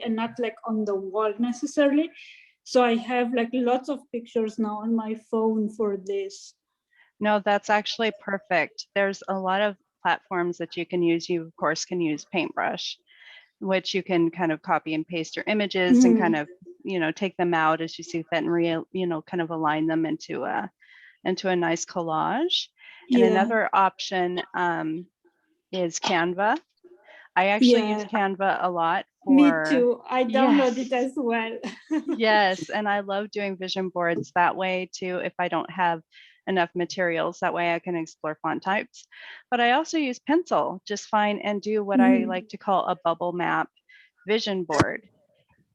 and not like on the wall necessarily. So I have like lots of pictures now on my phone for this. No, that's actually perfect. There's a lot of platforms that you can use. You, of course, can use Paintbrush, which you can kind of copy and paste your images and kind of, take them out as you see fit and kind of align them into a nice collage. And another option is Canva. I actually use Canva a lot for. Me too. I download it as well. Yes, and I love doing vision boards that way too. If I don't have enough materials, that way I can explore font types. But I also use pencil just fine and do what I like to call a bubble map vision board.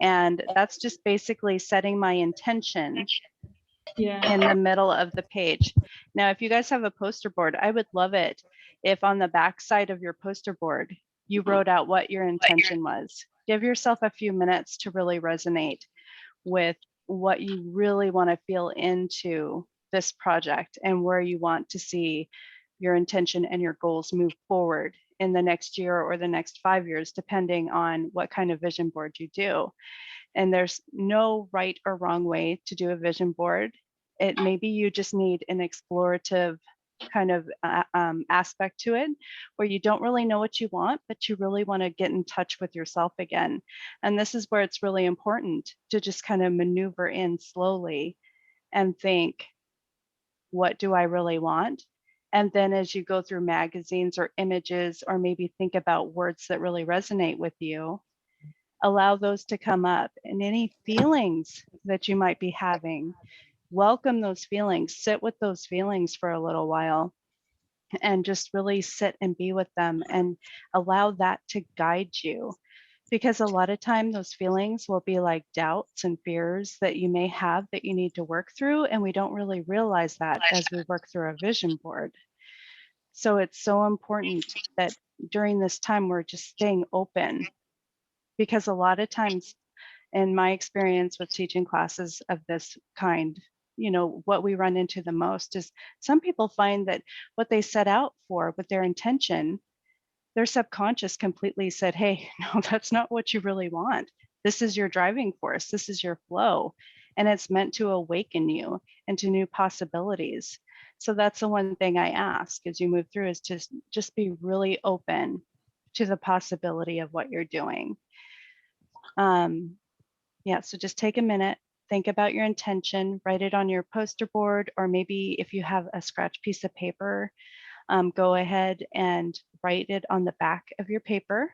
And that's just basically setting my intention in the middle of the page. Now, if you guys have a poster board, I would love it if on the back side of your poster board, you wrote out what your intention was. Give yourself a few minutes to really resonate with what you really want to feel into this project and where you want to see your intention and your goals move forward in the next year or the next 5 years, depending on what kind of vision board you do. And there's no right or wrong way to do a vision board. It maybe you just need an explorative kind of aspect to it, where you don't really know what you want, but you really want to get in touch with yourself again. And this is where it's really important to just kind of maneuver in slowly and think, what do I really want? And then as you go through magazines or images, or maybe think about words that really resonate with you, allow those to come up, and any feelings that you might be having, welcome those feelings, sit with those feelings for a little while and just really sit and be with them and allow that to guide you. Because a lot of time those feelings will be like doubts and fears that you may have that you need to work through. And we don't really realize that as we work through a vision board. So it's so important that during this time, we're just staying open, because a lot of times in my experience with teaching classes of this kind, what we run into the most is some people find that what they set out for with their intention, their subconscious completely said, hey, no, that's not what you really want. This is your driving force. This is your flow. And it's meant to awaken you into new possibilities. So that's the one thing I ask as you move through, is just be really open to the possibility of what you're doing. Yeah, so just take a minute, think about your intention, write it on your poster board, or maybe if you have a scratch piece of paper, go ahead and write it on the back of your paper.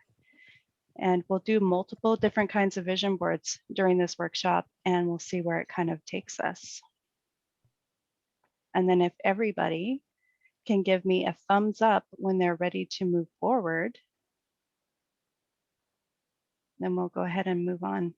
And we'll do multiple different kinds of vision boards during this workshop, and we'll see where it kind of takes us. And then if everybody can give me a thumbs up when they're ready to move forward, then we'll go ahead and move on.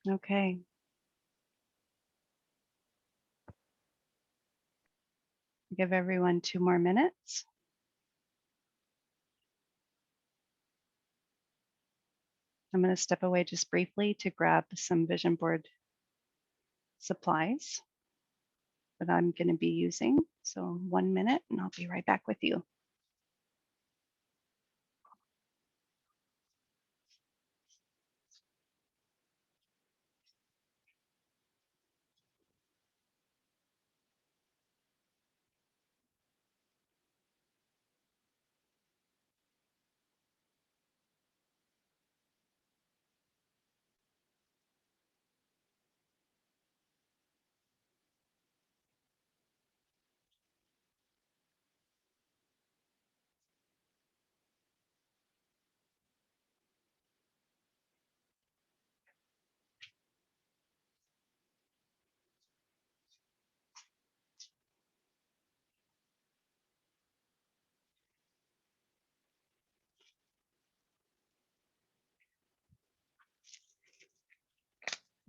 Okay. Give everyone 2 more minutes. I'm going to step away just briefly to grab some vision board supplies that I'm going to be using. So 1 minute and I'll be right back with you.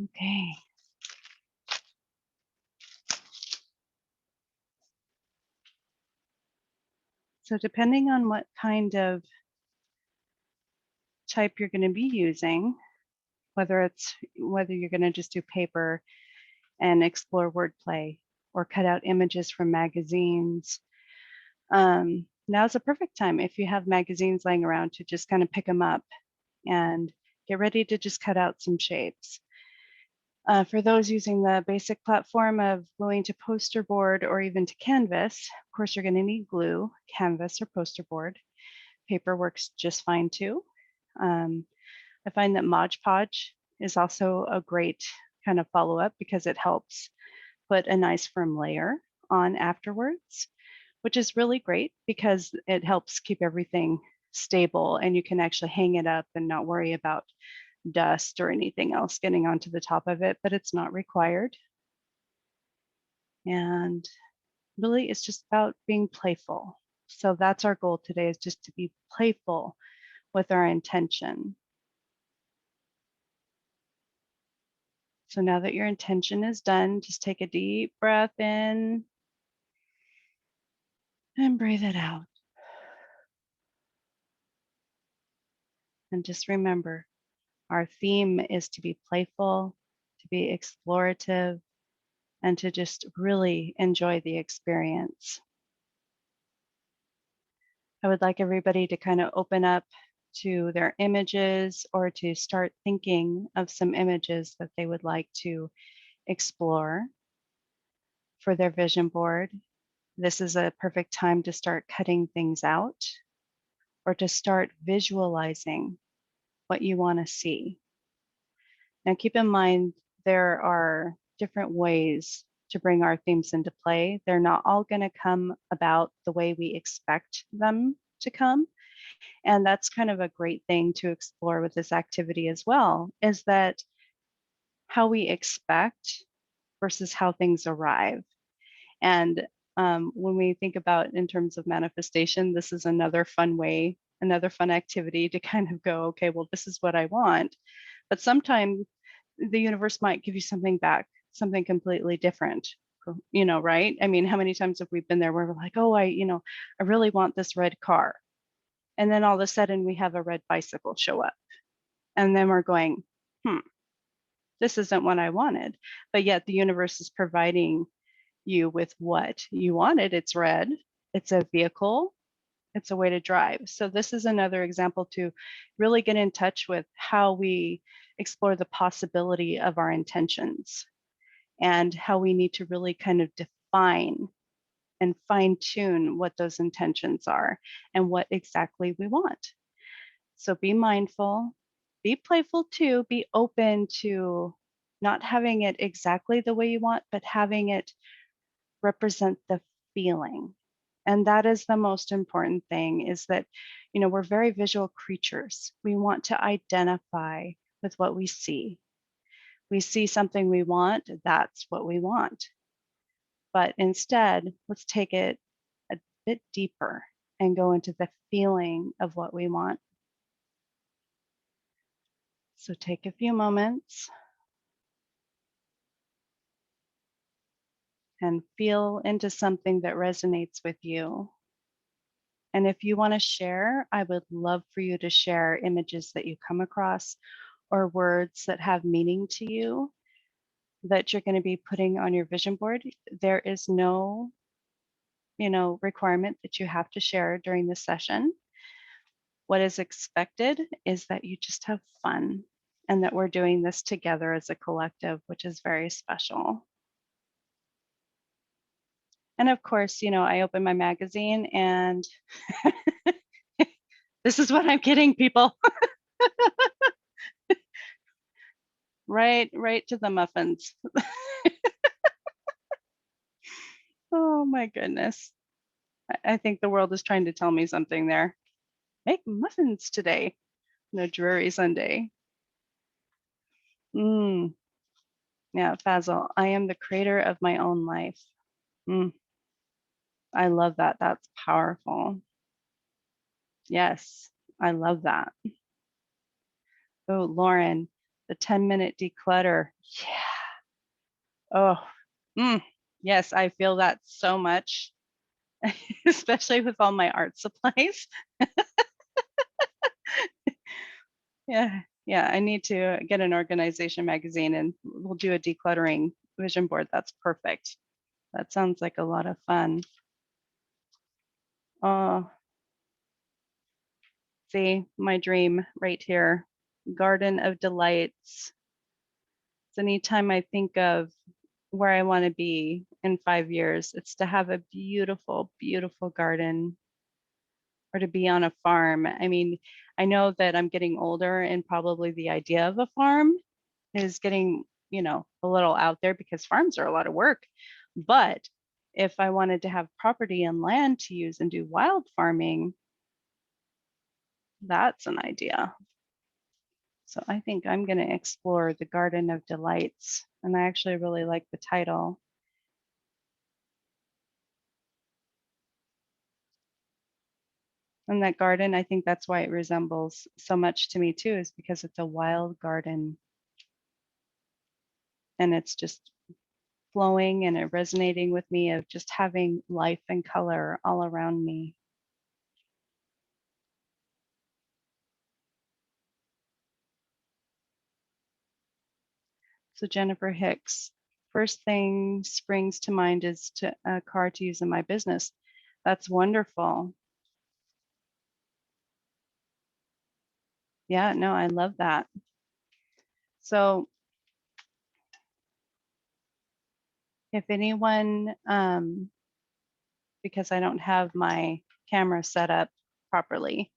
Okay. So depending on what kind of type you're going to be using, whether you're going to just do paper and explore wordplay or cut out images from magazines, now's a perfect time if you have magazines laying around to just kind of pick them up and get ready to just cut out some shapes. For those using the basic platform of gluing to poster board or even to canvas, of course, you're going to need glue, canvas, or poster board. Paper works just fine too. I find that Mod Podge is also a great kind of follow-up because it helps put a nice firm layer on afterwards, which is really great because it helps keep everything stable and you can actually hang it up and not worry about dust or anything else getting onto the top of it, but it's not required. And really, it's just about being playful. So that's our goal today, is just to be playful with our intention. So now that your intention is done, just take a deep breath in and breathe it out. And just remember, our theme is to be playful, to be explorative, and to just really enjoy the experience. I would like everybody to kind of open up to their images or to start thinking of some images that they would like to explore for their vision board. This is a perfect time to start cutting things out or to start visualizing what you want to see. Now, keep in mind, there are different ways to bring our themes into play. They're not all going to come about the way we expect them to come. And that's kind of a great thing to explore with this activity as well, is that how we expect versus how things arrive. And when we think about in terms of manifestation, this is another fun way, another fun activity to kind of go, okay, well, this is what I want. But sometimes the universe might give you something back, something completely different, right? I mean, how many times have we been there where we're like, oh, I really want this red car. And then all of a sudden we have a red bicycle show up. And then we're going, this isn't what I wanted. But yet the universe is providing you with what you wanted. It's red, it's a vehicle, it's a way to drive. So this is another example to really get in touch with how we explore the possibility of our intentions and how we need to really kind of define and fine tune what those intentions are and what exactly we want. So be mindful, be playful too, be open to not having it exactly the way you want, but having it represent the feeling. And that is the most important thing, is that, we're very visual creatures. We want to identify with what we see. We see something we want, that's what we want. But instead, let's take it a bit deeper and go into the feeling of what we want. So take a few moments and feel into something that resonates with you. And if you want to share, I would love for you to share images that you come across or words that have meaning to you that you're going to be putting on your vision board. There is no, requirement that you have to share during the session. What is expected is that you just have fun and that we're doing this together as a collective, which is very special. And of course, I open my magazine and this is what I'm getting, people. Right to the muffins. Oh my goodness. I think the world is trying to tell me something there. Make muffins today on a dreary Sunday. Yeah, Fazil, I am the creator of my own life. I love that. That's powerful. Yes, I love that. Oh, Lauren, The 10-minute declutter. Yeah. Oh, yes, I feel that so much, especially with all my art supplies. Yeah, yeah, I need to get an organization magazine and we'll do a decluttering vision board. That's perfect. That sounds like a lot of fun. Oh, see, my dream right here. Garden of Delights. So anytime I think of where I want to be in 5 years, it's to have a beautiful, beautiful garden or to be on a farm. I mean, I know that I'm getting older and probably the idea of a farm is getting, a little out there because farms are a lot of work. But if I wanted to have property and land to use and do wild farming, that's an idea. So I think I'm going to explore the Garden of Delights. And I actually really like the title. And that garden, I think that's why it resembles so much to me too, is because it's a wild garden. And it's just flowing and it resonating with me of just having life and color all around me. So Jennifer Hicks, first thing springs to mind is a car to use in my business. That's wonderful. Yeah, no, I love that. So if anyone, because I don't have my camera set up properly,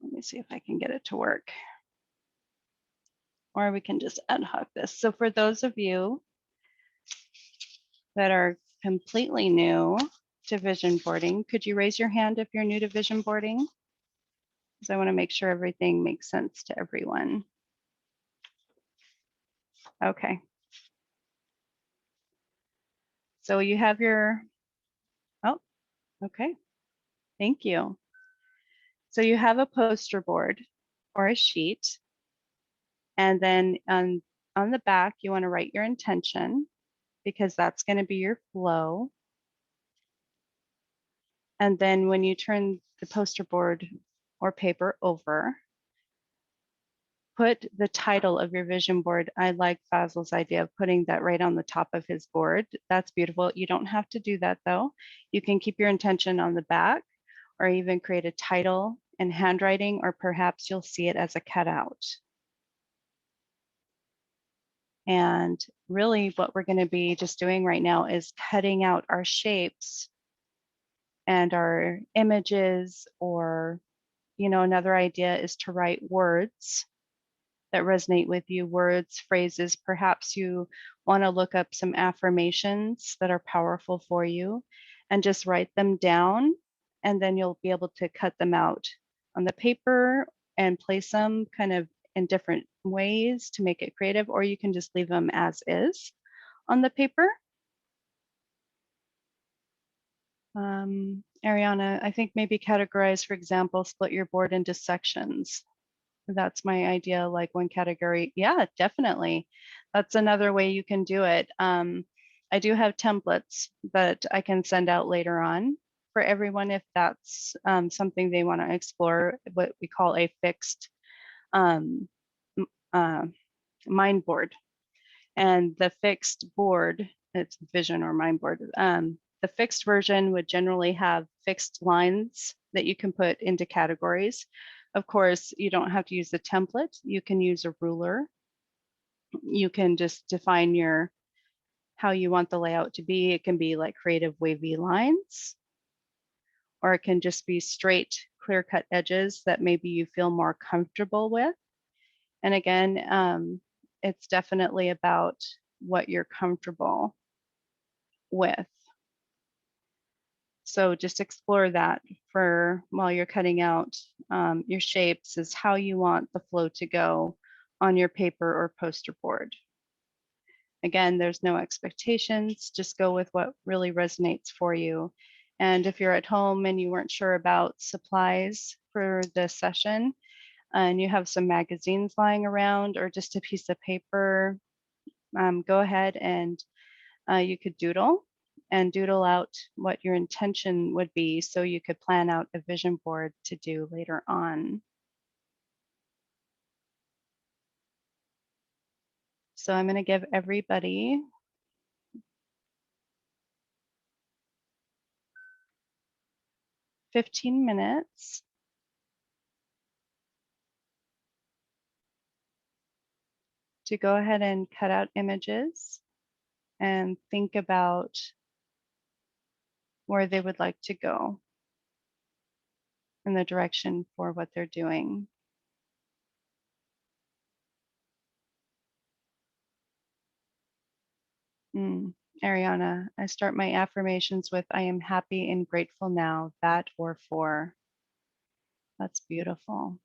let me see if I can get it to work. Or we can just ad hoc this. So for those of you that are completely new to vision boarding, could you raise your hand if you're new to vision boarding? Because I want to make sure everything makes sense to everyone. Okay. So you have your, oh, okay. Thank you. So you have a poster board or a sheet. And then on the back, you want to write your intention because that's going to be your flow. And then when you turn the poster board or paper over, put the title of your vision board. I like Fazl's idea of putting that right on the top of his board. That's beautiful. You don't have to do that though. You can keep your intention on the back or even create a title in handwriting, or perhaps you'll see it as a cutout. And really what we're going to be just doing right now is cutting out our shapes and our images, or, another idea is to write words that resonate with you, words, phrases. Perhaps you want to look up some affirmations that are powerful for you and just write them down. And then you'll be able to cut them out on the paper and place them kind of in different ways to make it creative, or you can just leave them as is on the paper. Ariana, I think maybe categorize, for example, split your board into sections. That's my idea, like one category. Yeah, definitely. That's another way you can do it. I do have templates that I can send out later on for everyone if that's something they want to explore, what we call a fixed mind board. And the fixed board, it's vision or mind board. The fixed version would generally have fixed lines that you can put into categories. Of course, you don't have to use the template. You can use a ruler. You can just define how you want the layout to be. It can be like creative wavy lines, or it can just be straight, clear-cut edges that maybe you feel more comfortable with. And again, it's definitely about what you're comfortable with. So just explore that for while you're cutting out your shapes, is how you want the flow to go on your paper or poster board. Again, there's no expectations, just go with what really resonates for you. And if you're at home and you weren't sure about supplies for the session, and you have some magazines lying around or just a piece of paper, go ahead and you could doodle and doodle out what your intention would be so you could plan out a vision board to do later on. So I'm going to give everybody 15 minutes to go ahead and cut out images and think about where they would like to go in the direction for what they're doing. Ariana, I start my affirmations with I am happy and grateful now, that or for. That's beautiful.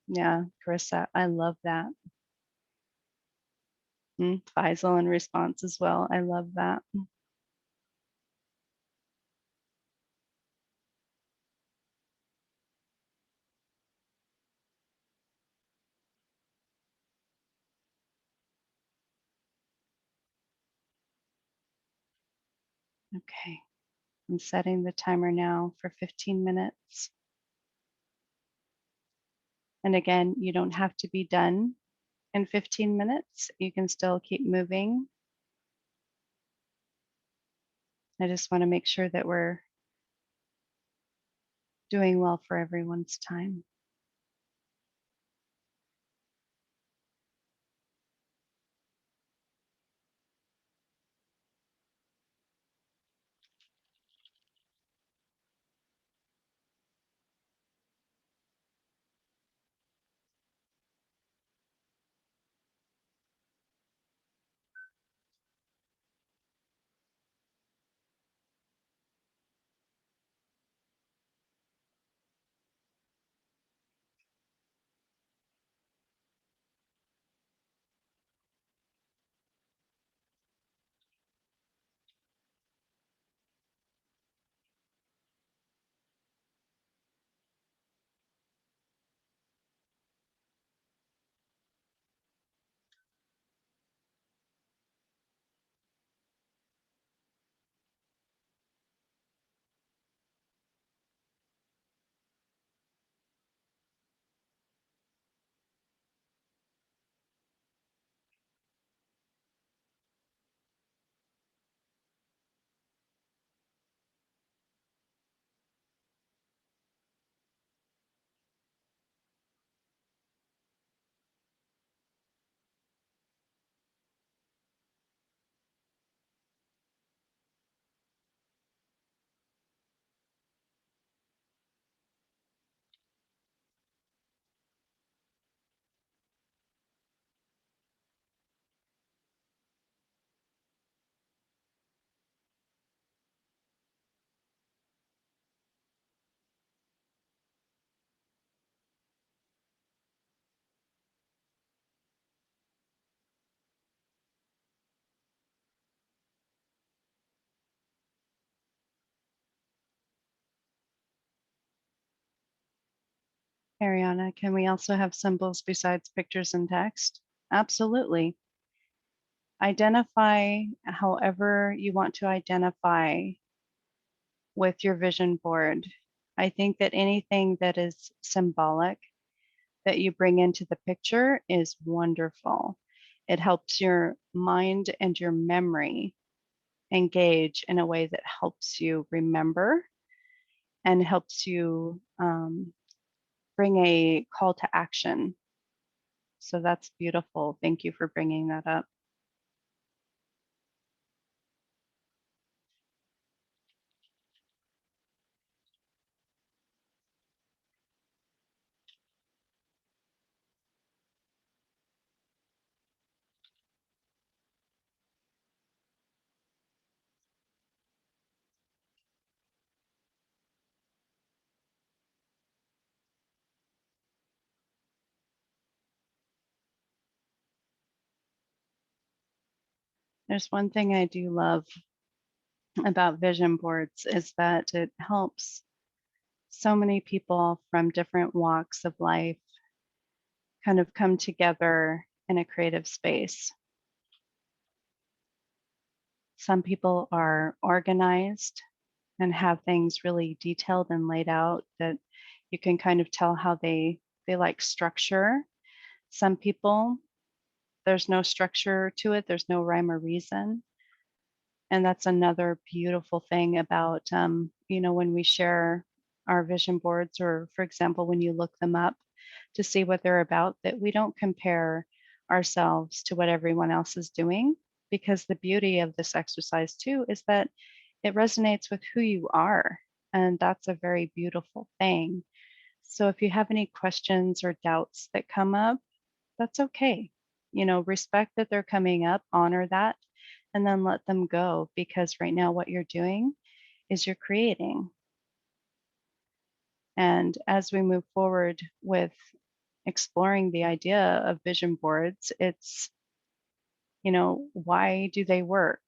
Yeah, Carissa, I love that. Faisal in response as well. I love that. Okay, I'm setting the timer now for 15 minutes. And again, you don't have to be done in 15 minutes. You can still keep moving. I just want to make sure that we're doing well for everyone's time. Ariana, can we also have symbols besides pictures and text? Absolutely. Identify however you want to identify with your vision board. I think that anything that is symbolic that you bring into the picture is wonderful. It helps your mind and your memory engage in a way that helps you remember and helps you bring a call to action. So that's beautiful. Thank you for bringing that up. There's one thing I do love about vision boards is that it helps so many people from different walks of life kind of come together in a creative space. Some people are organized and have things really detailed and laid out that you can kind of tell how they like structure. Some people, there's no structure to it, there's no rhyme or reason. And that's another beautiful thing about, when we share our vision boards, or for example, when you look them up to see what they're about, that we don't compare ourselves to what everyone else is doing. Because the beauty of this exercise too is that it resonates with who you are. And that's a very beautiful thing. So if you have any questions or doubts that come up, that's okay. Respect that they're coming up, honor that, and then let them go, because right now what you're doing is you're creating. And as we move forward with exploring the idea of vision boards, it's, why do they work?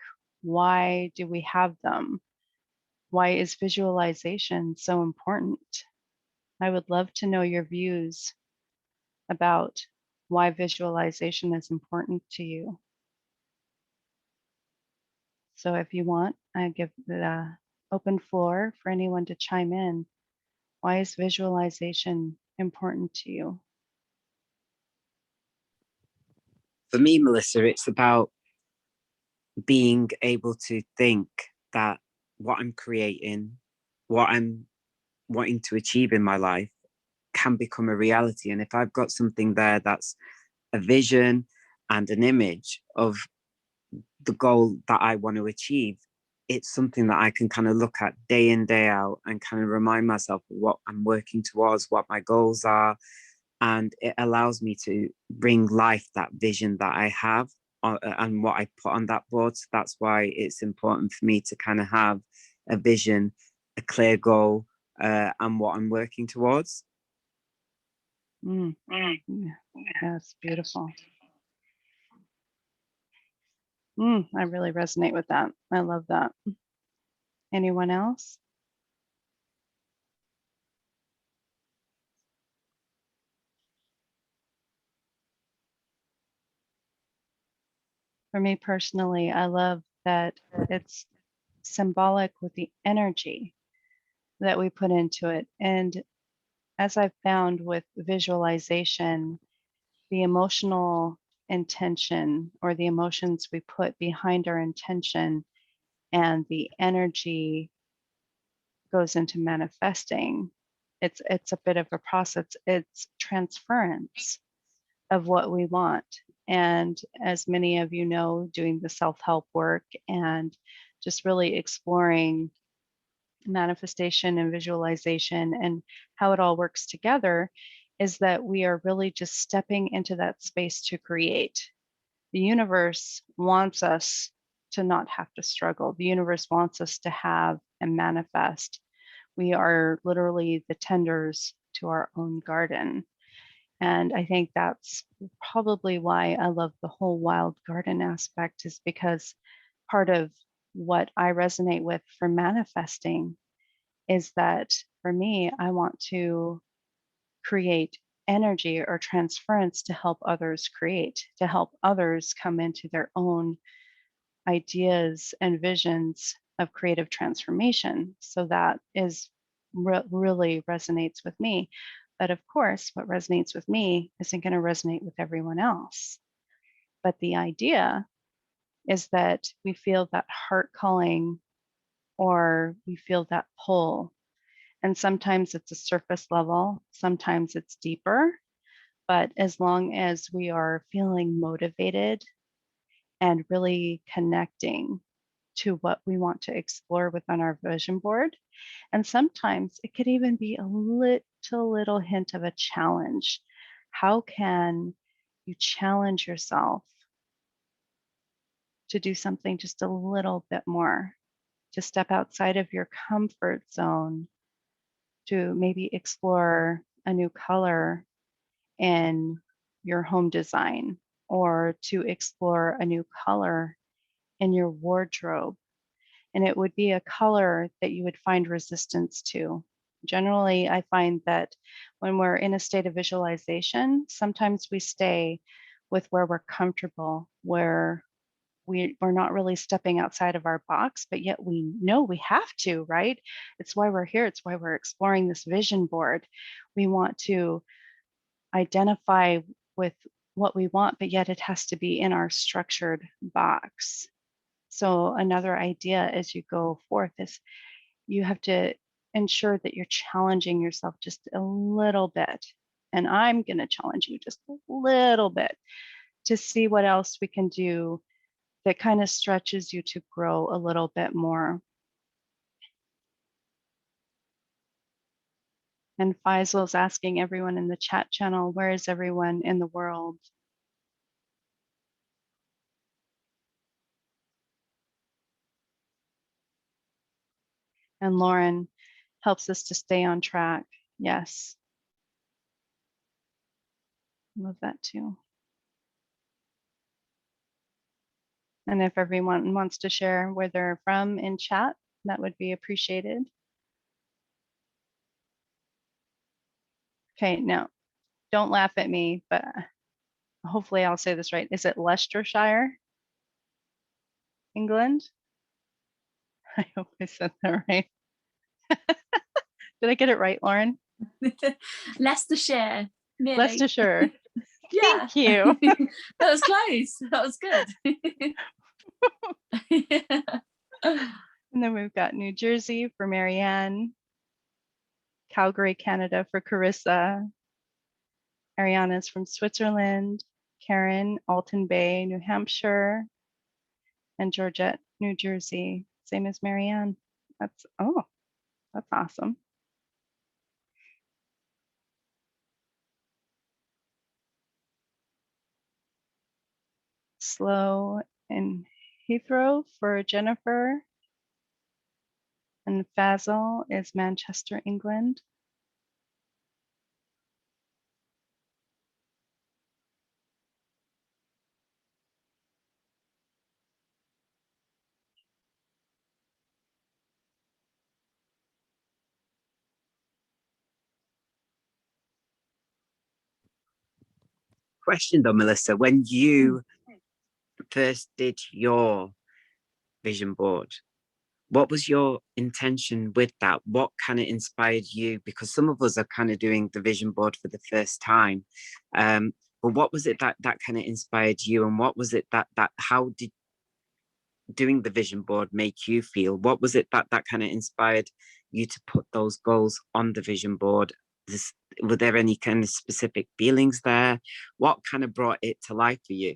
Why do we have them? Why is visualization so important? I would love to know your views about why visualization is important to you. So if you want, I give the open floor for anyone to chime in. Why is visualization important to you? For me, Melissa, it's about being able to think that what I'm creating, what I'm wanting to achieve in my life can become a reality. And if I've got something there that's a vision and an image of the goal that I want to achieve, it's something that I can kind of look at day in, day out and kind of remind myself what I'm working towards, what my goals are. And it allows me to bring life that vision that I have and what I put on that board. So that's why it's important for me to kind of have a vision, a clear goal, and what I'm working towards. Mm. That's beautiful. I really resonate with that. I love that. Anyone else? For me personally, I love that it's symbolic with the energy that we put into it. And as I've found with visualization, the emotional intention, or the emotions we put behind our intention, and the energy goes into manifesting. It's a bit of a process. It's transference of what we want. And as many of you know, doing the self-help work and just really exploring manifestation and visualization and how it all works together, is that we are really just stepping into that space to create. The universe wants us to not have to struggle. The universe wants us to have and manifest. We are literally the tenders to our own garden. And I think that's probably why I love the whole wild garden aspect, is because part of what I resonate with for manifesting is that for me, I want to create energy or transference to help others create, to help others come into their own ideas and visions of creative transformation. So that is really resonates with me. But of course, what resonates with me isn't going to resonate with everyone else. But the idea is that we feel that heart calling, or we feel that pull. And sometimes it's a surface level, sometimes it's deeper. But as long as we are feeling motivated and really connecting to what we want to explore within our vision board, and sometimes it could even be a little hint of a challenge. How can you challenge yourself to do something just a little bit more, to step outside of your comfort zone, to maybe explore a new color in your home design, or to explore a new color in your wardrobe? and it would be a color that you would find resistance to. Generally, I find that when we're in a state of visualization, sometimes we stay with where we're comfortable, where we're not really stepping outside of our box, but yet we know we have to, right? It's why we're here. It's why we're exploring this vision board. We want to identify with what we want, but yet it has to be in our structured box. So another idea as you go forth is you have to ensure that you're challenging yourself just a little bit. And I'm going to challenge you just a little bit to see what else we can do that kind of stretches you to grow a little bit more. And Faisal's asking everyone in the chat channel, where is everyone in the world? And Lauren helps us to stay on track. Yes. Love that too. And if everyone wants to share where they're from in chat, that would be appreciated. Okay, now don't laugh at me, but hopefully I'll say this right. Is it Leicestershire, England? I hope I said that right. Did I get it right, Lauren? Leicestershire. Nearly. Leicestershire. Yeah. Thank you. That was close. That was good. And then we've got New Jersey for Marianne, Calgary, Canada for Carissa. Ariana's from Switzerland, Karen, Alton Bay, New Hampshire, and Georgette, New Jersey, same as Marianne. That's awesome. Slow and Heathrow for Jennifer. And Faisal is Manchester, England. Question though, Melissa, when you first did your vision board, what was your intention with that? What kind of inspired you? Because some of us are kind of doing the vision board for the first time. But what was it that kind of inspired you? And what was it that how did doing the vision board make you feel? What was it that kind of inspired you to put those goals on the vision board? Were there any kind of specific feelings there? What kind of brought it to life for you?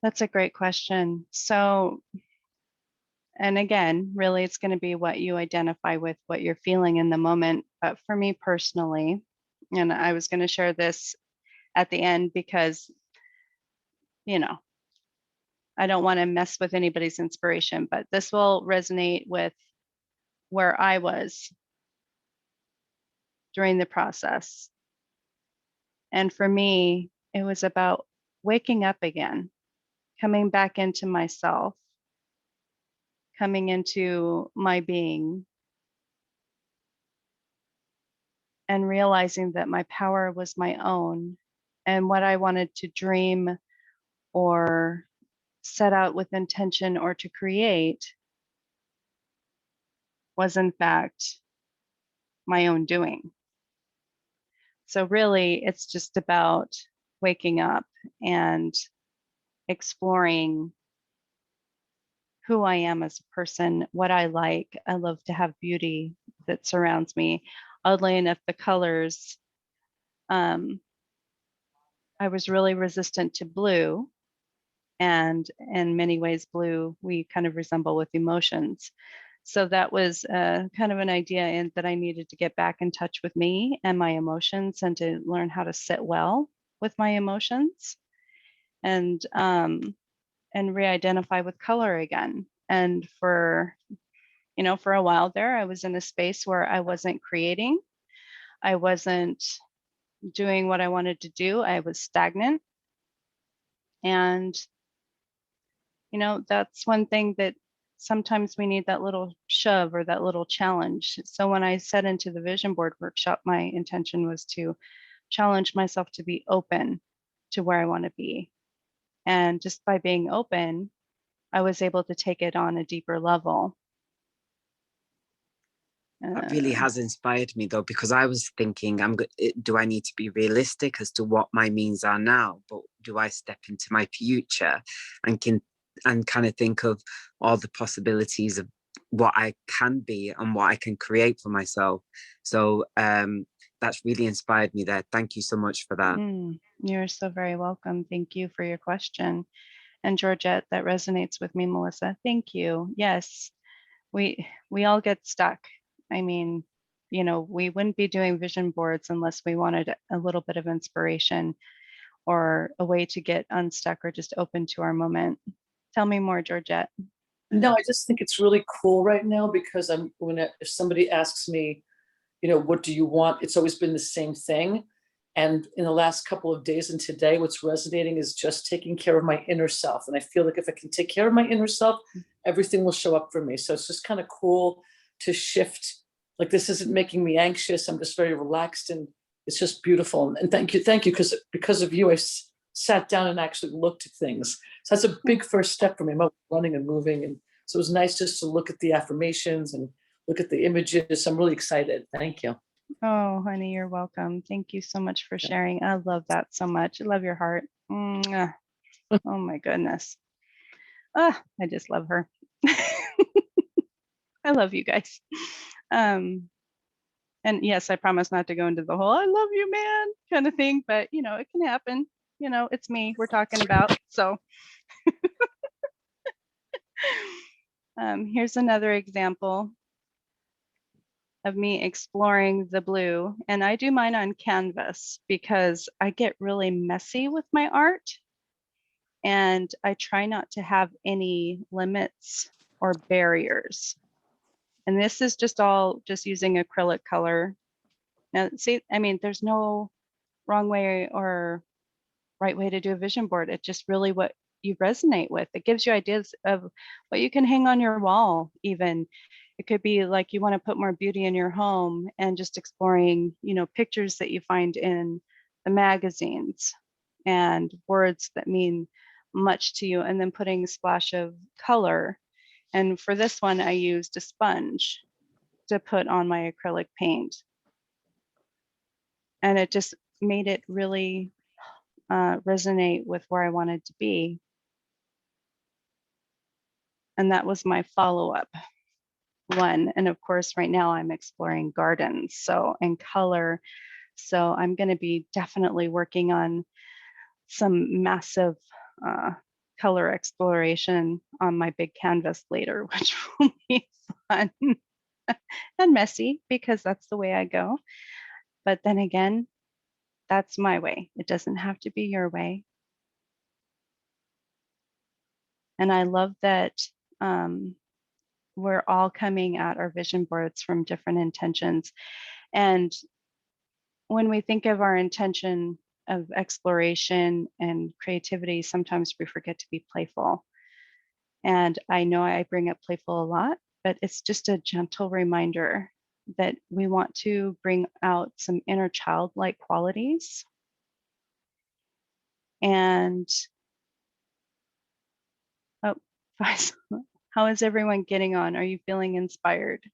That's a great question. So, and again, really, it's going to be what you identify with, what you're feeling in the moment. But for me personally, and I was going to share this at the end because, I don't want to mess with anybody's inspiration, but this will resonate with where I was during the process. And for me, it was about waking up again, coming back into myself, coming into my being, and realizing that my power was my own and what I wanted to dream or set out with intention or to create was in fact my own doing. So really, it's just about waking up and exploring who I am as a person, what I like. I love to have beauty that surrounds me. Oddly enough, the colors, I was really resistant to blue. And in many ways, blue, we kind of resemble with emotions. So that was kind of an idea that I needed to get back in touch with me and my emotions and to learn how to sit well with my emotions and re-identify with color again. And for a while there, I was in a space where I wasn't creating. I wasn't doing what I wanted to do. I was stagnant. And That's one thing that sometimes we need, that little shove or that little challenge. So when I set into the vision board workshop, my intention was to challenge myself to be open to where I want to be. And just by being open, I was able to take it on a deeper level. That really has inspired me, though, because I was thinking, do I need to be realistic as to what my means are now? But do I step into my future and kind of think of all the possibilities of what I can be and what I can create for myself? So that's really inspired me there. Thank you so much for that. You're so very welcome. Thank you for your question. And Georgette, that resonates with me, Melissa. Thank you. Yes, we all get stuck. I mean, we wouldn't be doing vision boards unless we wanted a little bit of inspiration or a way to get unstuck or just open to our moment. Tell me more, Georgette. No, I just think it's really cool right now because if somebody asks me, what do you want? It's always been the same thing. And in the last couple of days and today, what's resonating is just taking care of my inner self. And I feel like if I can take care of my inner self, everything will show up for me. So it's just kind of cool to shift. Like, this isn't making me anxious. I'm just very relaxed, and it's just beautiful. And thank you. Because of you, I sat down and actually looked at things. So that's a big first step for me. I'm running and moving. And so it was nice just to look at the affirmations and look at the images. I'm really excited. Thank you. Oh, honey, you're welcome. Thank you so much for sharing. I love that so much. I love your heart. Mwah. Oh my goodness. I just love her. I love you guys. And yes, I promise not to go into the whole "I love you, man" kind of thing, but it can happen. It's me we're talking about. So here's another example of me exploring the blue. And I do mine on canvas because I get really messy with my art. And I try not to have any limits or barriers. And this is just using acrylic color. Now, see, I mean, there's no wrong way or right way to do a vision board. It's just really what you resonate with. It gives you ideas of what you can hang on your wall, even. It could be like you want to put more beauty in your home and just exploring, pictures that you find in the magazines and words that mean much to you, and then putting a splash of color. And for this one, I used a sponge to put on my acrylic paint. And it just made it really resonate with where I wanted to be. And that was my follow-up one. And of course, right now I'm exploring gardens, and color. So I'm going to be definitely working on some massive color exploration on my big canvas later, which will be fun and messy because that's the way I go. But then again, that's my way. It doesn't have to be your way. And I love that we're all coming at our vision boards from different intentions. And when we think of our intention of exploration and creativity, sometimes we forget to be playful. And I know I bring up playful a lot, but it's just a gentle reminder that we want to bring out some inner childlike qualities. And how is everyone getting on? Are you feeling inspired?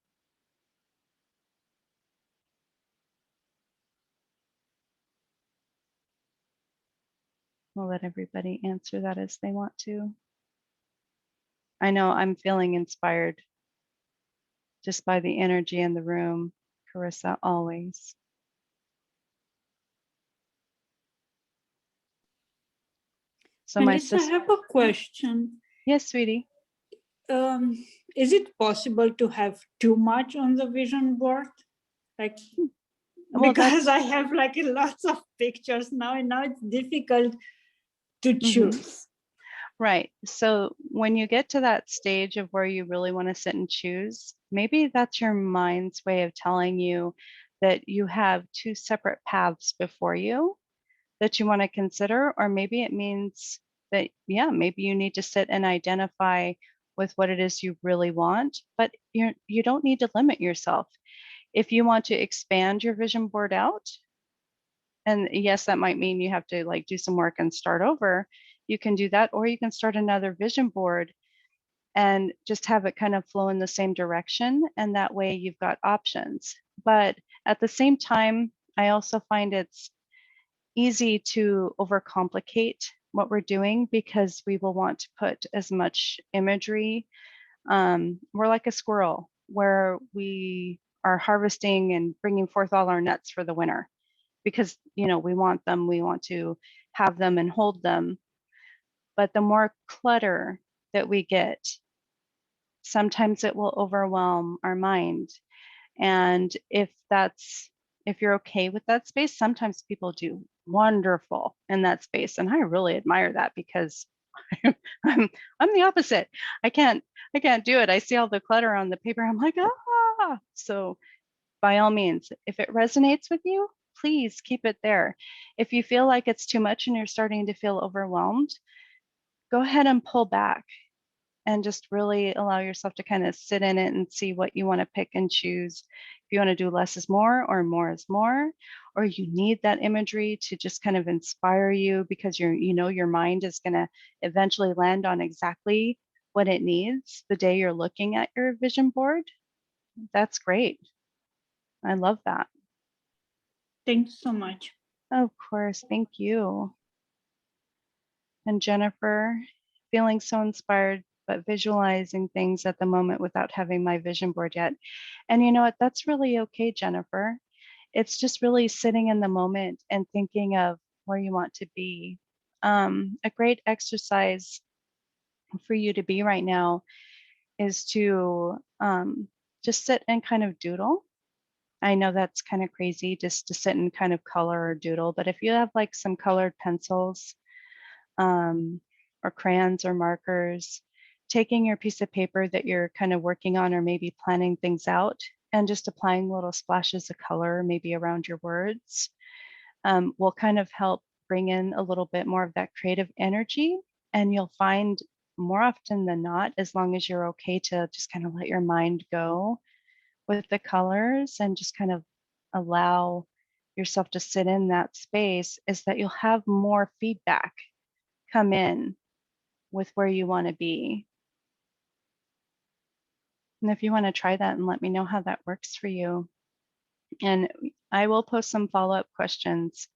We'll let everybody answer that as they want to. I know I'm feeling inspired just by the energy in the room, Carissa, always. So Melissa, I have a question. Yes, sweetie. Is it possible to have too much on the vision board? Because I have lots of pictures now, and now it's difficult to choose. Right. So when you get to that stage of where you really want to sit and choose, maybe that's your mind's way of telling you that you have two separate paths before you that you want to consider, or maybe it means that, yeah, maybe you need to sit and identify with what it is you really want, but you don't need to limit yourself. If you want to expand your vision board out, and yes, that might mean you have to like do some work and start over, you can do that, or you can start another vision board and just have it kind of flow in the same direction. And that way you've got options. But at the same time, I also find it's easy to overcomplicate what we're doing because we will want to put as much imagery. We're like a squirrel where we are harvesting and bringing forth all our nuts for the winter because, you know, we want them, we want to have them and hold them. But the more clutter that we get, sometimes it will overwhelm our mind. And if you're okay with that space, sometimes people do wonderful in that space. And I really admire that because I'm the opposite. I can't do it. I see all the clutter on the paper. I'm like, ah. So by all means, if it resonates with you, please keep it there. If you feel like it's too much and you're starting to feel overwhelmed, go ahead and pull back and just really allow yourself to kind of sit in it and see what you want to pick and choose. If you want to do less is more or more is more, or you need that imagery to just kind of inspire you because your mind is going to eventually land on exactly what it needs the day you're looking at your vision board, that's great. I love that. Thank you so much. Of course, thank you. And Jennifer, feeling so inspired, but visualizing things at the moment without having my vision board yet. And you know what? That's really okay, Jennifer. It's just really sitting in the moment and thinking of where you want to be. A great exercise for you to be right now is to just sit and kind of doodle. I know that's kind of crazy just to sit and kind of color or doodle, but if you have like some colored pencils or crayons or markers, taking your piece of paper that you're kind of working on or maybe planning things out and just applying little splashes of color maybe around your words will kind of help bring in a little bit more of that creative energy. And you'll find more often than not, as long as you're okay to just kind of let your mind go with the colors and just kind of allow yourself to sit in that space, is that you'll have more feedback come in with where you want to be. And if you want to try that and let me know how that works for you. And I will post some follow-up questions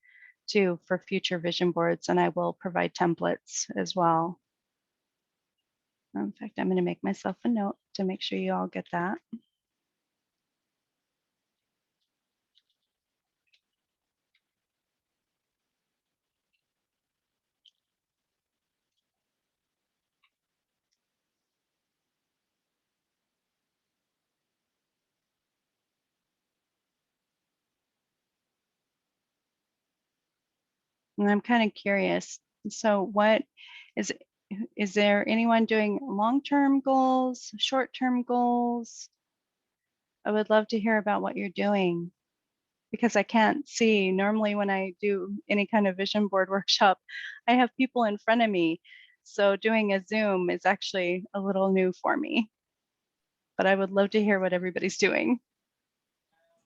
too for future vision boards, and I will provide templates as well. In fact, I'm going to make myself a note to make sure you all get that. And I'm kind of curious. So what is there anyone doing long-term goals, short-term goals? I would love to hear about what you're doing because I can't see. Normally when I do any kind of vision board workshop, I have people in front of me. So doing a Zoom is actually a little new for me, but I would love to hear what everybody's doing.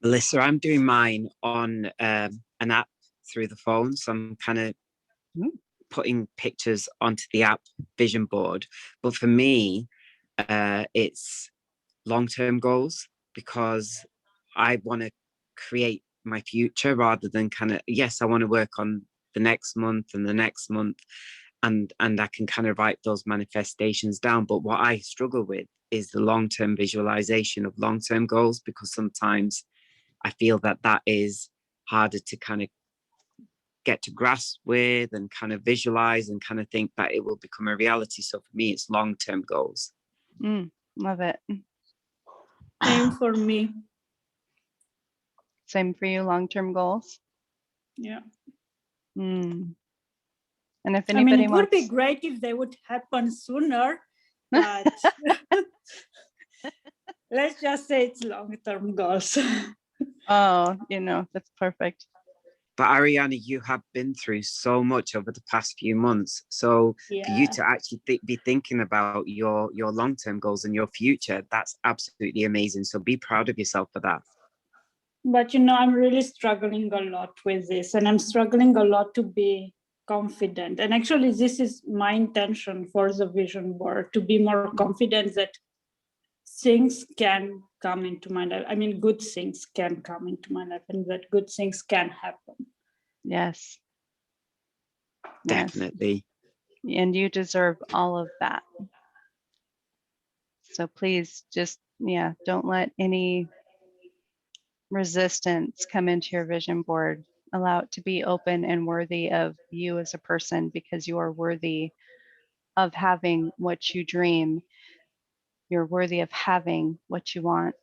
Melissa, I'm doing mine on an app through the phone. So I'm kind of putting pictures onto the app vision board. But for me, it's long-term goals because I want to create my future rather than kind of, yes, I want to work on the next month and the next month. And I can kind of write those manifestations down. But what I struggle with is the long-term visualization of long-term goals, because sometimes I feel that is harder to kind of get to grasp with and kind of visualize and kind of think that it will become a reality. So for me, it's long-term goals. Love it. Same for me. Same for you, long-term goals? Yeah. And if anybody it would be great if they would happen sooner, but let's just say it's long-term goals. Oh, that's perfect. But Ariana, you have been through so much over the past few months. So for you to actually be thinking about your long-term goals and your future, that's absolutely amazing. So be proud of yourself for that. But, I'm really struggling a lot with this, and I'm struggling a lot to be confident. And actually, this is my intention for the vision board, to be more confident that things can come into my life. I mean, good things can come into my life, and that good things can happen. Yes. Definitely. Yes. And you deserve all of that. So please just, don't let any resistance come into your vision board. Allow it to be open and worthy of you as a person, because you are worthy of having what you dream. You're worthy of having what you want.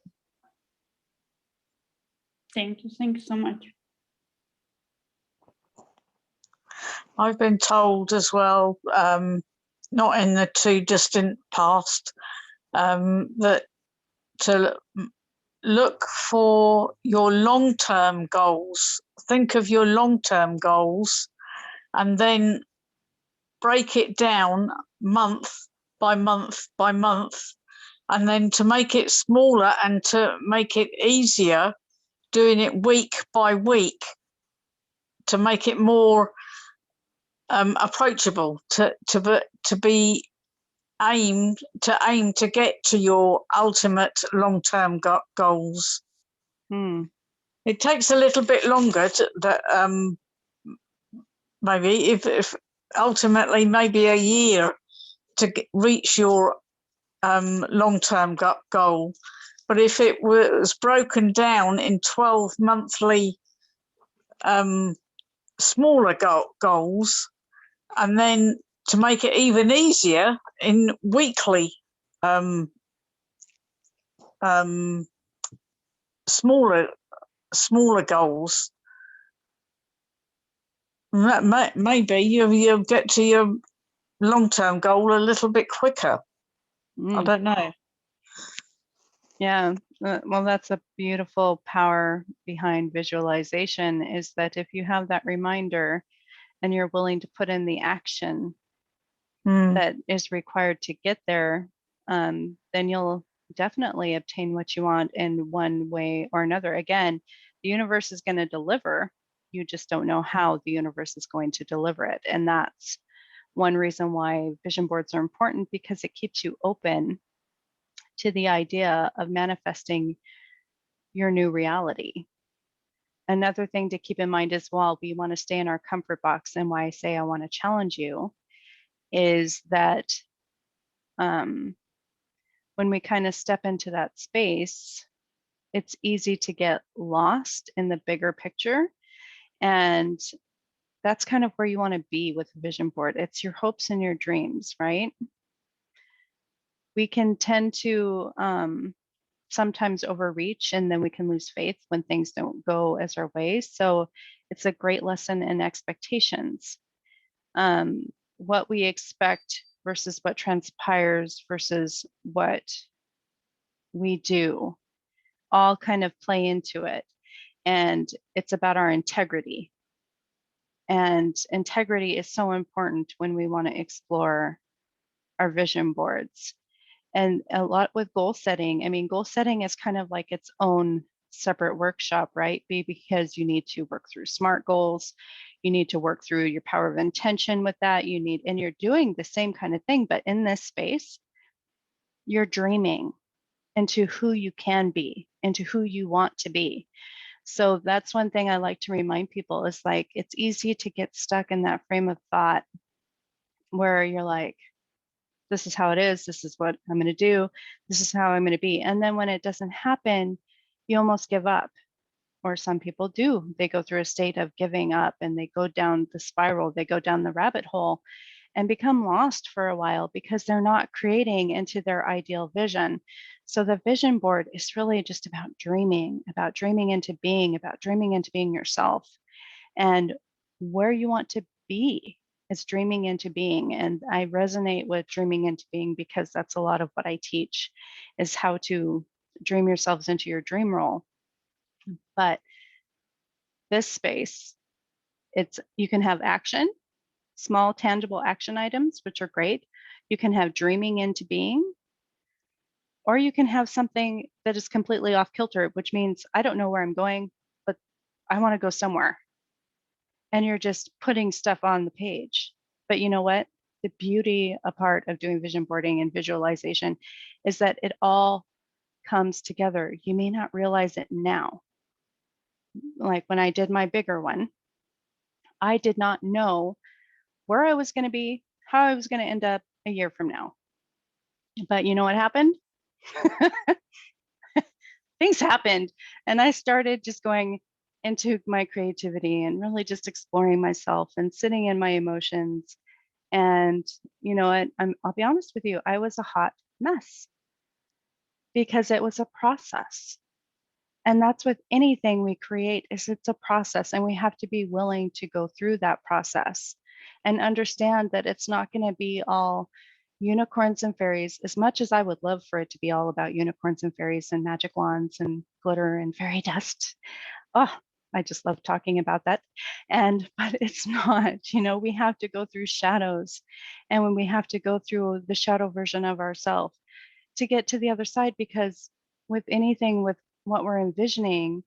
Thank you. Thank you so much. I've been told as well, not in the too distant past, that to look for your long-term goals. Think of your long-term goals and then break it down month by month by month. And then to make it smaller and to make it easier, doing it week by week, to make it more approachable, to aim to get to your ultimate long-term goals. It takes a little bit longer maybe if ultimately maybe a year to reach your long-term goal. But if it was broken down in 12 monthly smaller goals, and then to make it even easier in weekly smaller goals, maybe you'll get to your long-term goal a little bit quicker. I don't know. Yeah, well, that's a beautiful power behind visualization, is that if you have that reminder and you're willing to put in the action that is required to get there, then you'll definitely obtain what you want in one way or another. Again, the universe is going to deliver. You just don't know how the universe is going to deliver it. And that's one reason why vision boards are important, because it keeps you open to the idea of manifesting your new reality. Another thing to keep in mind as well, we want to stay in our comfort box. And why I say I want to challenge you is that when we kind of step into that space, it's easy to get lost in the bigger picture. And that's kind of where you want to be with a vision board. It's your hopes and your dreams, right? We can tend to sometimes overreach, and then we can lose faith when things don't go as our way. So it's a great lesson in expectations. What we expect versus what transpires versus what we do all kind of play into it. And it's about our integrity. And integrity is so important when we want to explore our vision boards. And a lot with goal setting. I mean, goal setting is kind of like its own separate workshop, right? Because you need to work through SMART goals. You need to work through your power of intention with that. And you're doing the same kind of thing, but in this space, you're dreaming into who you can be, into who you want to be. So that's one thing I like to remind people is like, it's easy to get stuck in that frame of thought where you're like, this is how it is. This is what I'm going to do. This is how I'm going to be. And then when it doesn't happen, you almost give up. Or some people do. They go through a state of giving up and they go down the spiral. They go down the rabbit hole and become lost for a while because they're not creating into their ideal vision. So the vision board is really just about dreaming into being, about dreaming into being yourself. And where you want to be is dreaming into being. And I resonate with dreaming into being because that's a lot of what I teach, is how to dream yourselves into your dream role. But this space You can have action, small tangible action items, which are great. You can have dreaming into being, or you can have something that is completely off kilter, which means I don't know where I'm going, but I want to go somewhere. And you're just putting stuff on the page. But you know what? The beauty, a part of doing vision boarding and visualization, is that it all comes together. You may not realize it now. Like when I did my bigger one, I did not know where I was going to be, how I was going to end up a year from now. But you know what happened? Things happened. And I started just going into my creativity and really just exploring myself and sitting in my emotions. And you know what? I'll be honest with you, I was a hot mess because it was a process. And that's with anything we create, is it's a process, and we have to be willing to go through that process and understand that it's not going to be all unicorns and fairies, as much as I would love for it to be all about unicorns and fairies and magic wands and glitter and fairy dust. Oh, I just love talking about that. But it's not, we have to go through shadows. And when we have to go through the shadow version of ourselves to get to the other side, because with anything, with what we're envisioning,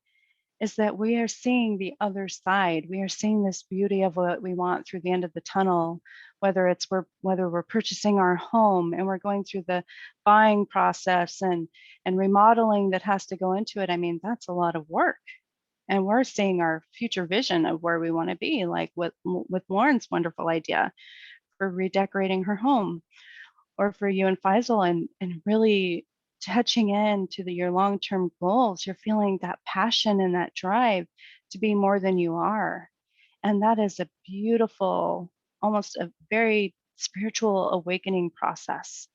is that we are seeing the other side. We are seeing this beauty of what we want through the end of the tunnel, whether we're purchasing our home and we're going through the buying process and remodeling that has to go into it. I mean, that's a lot of work. And we're seeing our future vision of where we want to be, like with Lauren's wonderful idea for redecorating her home, or for you and Faisal, and really touching into your long-term goals. You're feeling that passion and that drive to be more than you are. And that is a beautiful, almost a very spiritual awakening process.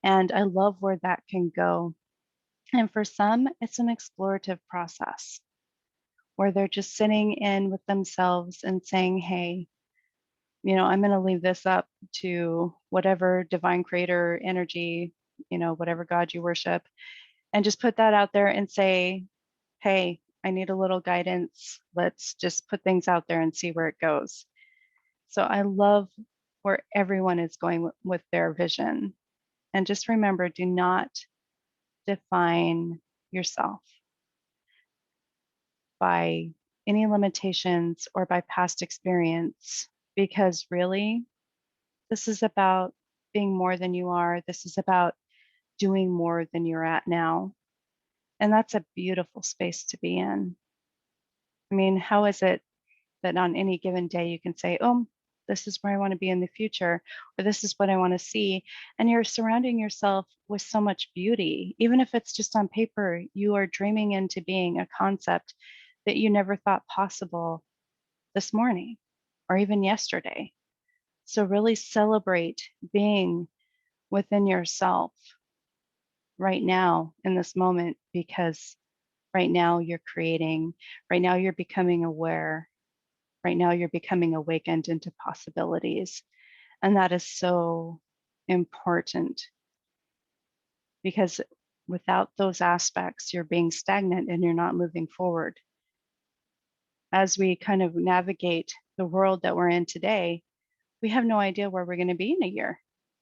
And I love where that can go. And for some, it's an explorative process where they're just sitting in with themselves and saying, hey, I'm going to leave this up to whatever divine creator energy, whatever God you worship, and just put that out there and say, hey, I need a little guidance. Let's just put things out there and see where it goes. So I love where everyone is going with their vision. And just remember, do not define yourself by any limitations or by past experience, because really, this is about being more than you are. This is about doing more than you're at now. And that's a beautiful space to be in. I mean, how is it that on any given day you can say, oh, this is where I want to be in the future, or this is what I want to see. And you're surrounding yourself with so much beauty. Even if it's just on paper, you are dreaming into being a concept that you never thought possible this morning or even yesterday. So really celebrate being within yourself right now in this moment, because right now you're creating, right now you're becoming aware, right now you're becoming awakened into possibilities. And that is so important, because without those aspects, you're being stagnant and you're not moving forward. As we kind of navigate the world that we're in today, we have no idea where we're going to be in a year.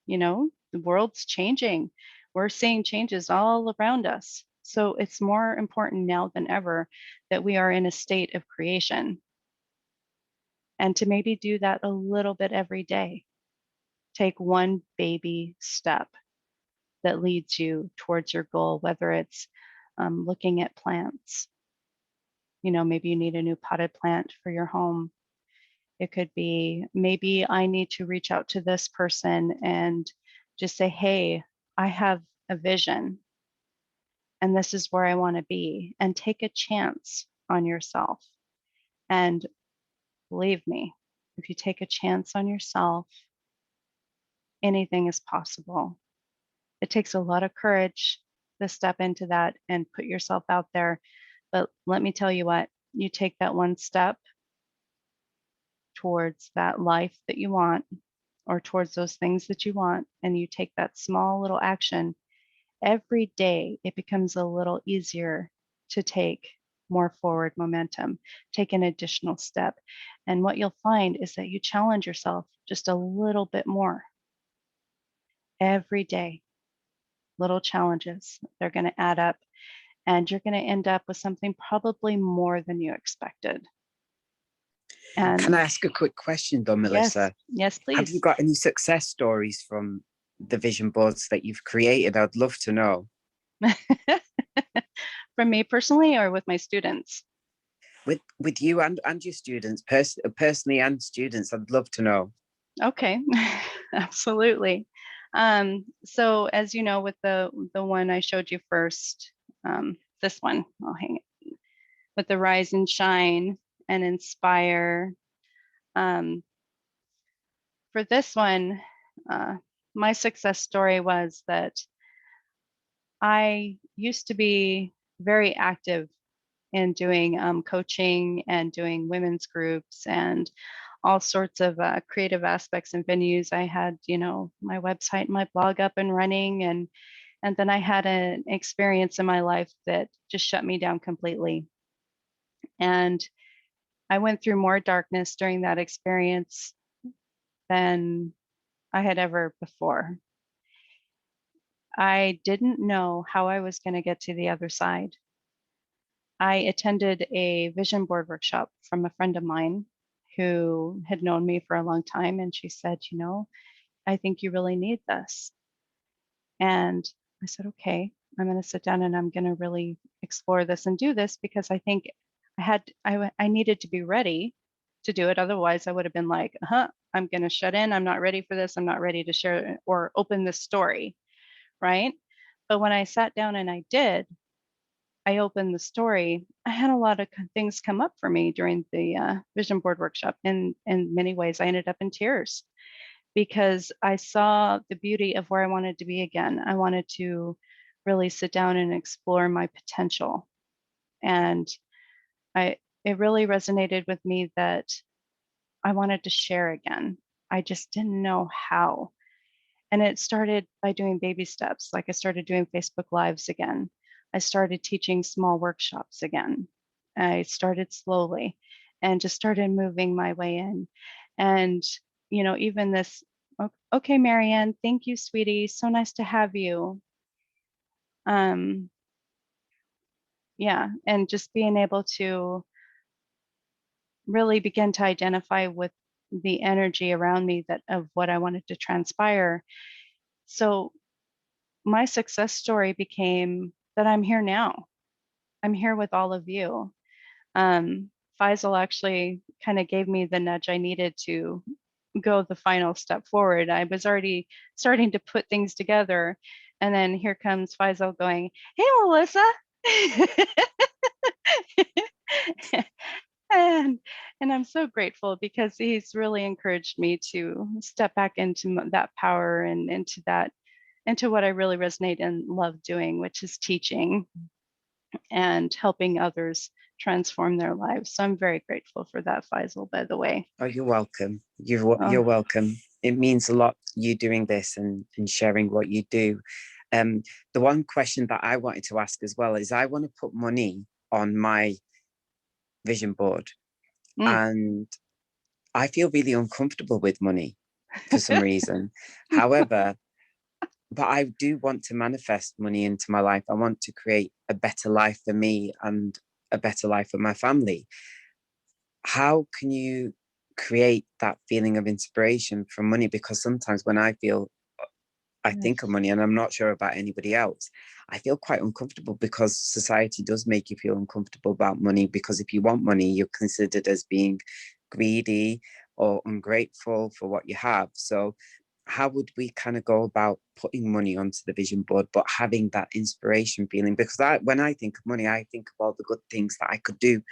The world's changing. We're seeing changes all around us. So it's more important now than ever that we are in a state of creation, and to maybe do that a little bit every day. Take one baby step that leads you towards your goal, whether it's looking at plants. Maybe you need a new potted plant for your home. It could be, maybe I need to reach out to this person and just say, hey, I have a vision and this is where I want to be, and take a chance on yourself. And believe me, if you take a chance on yourself, anything is possible. It takes a lot of courage to step into that and put yourself out there. But let me tell you what, you take that one step towards that life that you want, or towards those things that you want, and you take that small little action, every day it becomes a little easier to take more forward momentum, take an additional step. And what you'll find is that you challenge yourself just a little bit more every day. Little challenges, they're going to add up, and you're going to end up with something probably more than you expected. And can I ask a quick question though, Melissa? Yes, please. Have you got any success stories from the vision boards that you've created? I'd love to know. From me personally, or with my students? With you and your students, personally and students, I'd love to know. Okay, absolutely. So as you know, with the one I showed you first, this one, I'll hang it, with the rise and shine and inspire. For this one, my success story was that I used to be very active in doing coaching and doing women's groups and all sorts of creative aspects and venues. I had, my website, my blog up and running, and then I had an experience in my life that just shut me down completely. And I went through more darkness during that experience than I had ever before. I didn't know how I was going to get to the other side. I attended a vision board workshop from a friend of mine who had known me for a long time. And she said, I think you really need this. And I said, okay, I'm going to sit down and I'm going to really explore this and do this, because I think I needed to be ready to do it. Otherwise I would have been like, I'm going to shut in. I'm not ready for this. I'm not ready to share or open this story. Right. But when I sat down and I opened the story, I had a lot of things come up for me during the vision board workshop. In many ways, I ended up in tears because I saw the beauty of where I wanted to be again. I wanted to really sit down and explore my potential. And it really resonated with me that I wanted to share again. I just didn't know how. And it started by doing baby steps. Like I started doing Facebook Lives again. I started teaching small workshops again. I started slowly and just started moving my way in. And, even this, okay, Marianne, thank you, sweetie. So nice to have you. Yeah, and just being able to really begin to identify with the energy around me of what I wanted to transpire. So my success story became that I'm here now. I'm here with all of you. Faisal actually kind of gave me the nudge I needed to go the final step forward. I was already starting to put things together. And then here comes Faisal going, hey, Melissa. and I'm so grateful because he's really encouraged me to step back into that power and into what I really resonate and love doing, which is teaching and helping others transform their lives. So I'm very grateful for that, Faisal, by the way. Oh, you're welcome. You're welcome. It means a lot, you doing this and sharing what you do. The one question that I wanted to ask as well is I want to put money on my vision board. And I feel really uncomfortable with money for some reason. However, but I do want to manifest money into my life. I want to create a better life for me and a better life for my family. How can you create that feeling of inspiration from money? Because sometimes when I think of money, and I'm not sure about anybody else, I feel quite uncomfortable because society does make you feel uncomfortable about money, because if you want money, you're considered as being greedy or ungrateful for what you have. So how would we kind of go about putting money onto the vision board, but having that inspiration feeling? Because when I think of money, I think of all the good things that I could do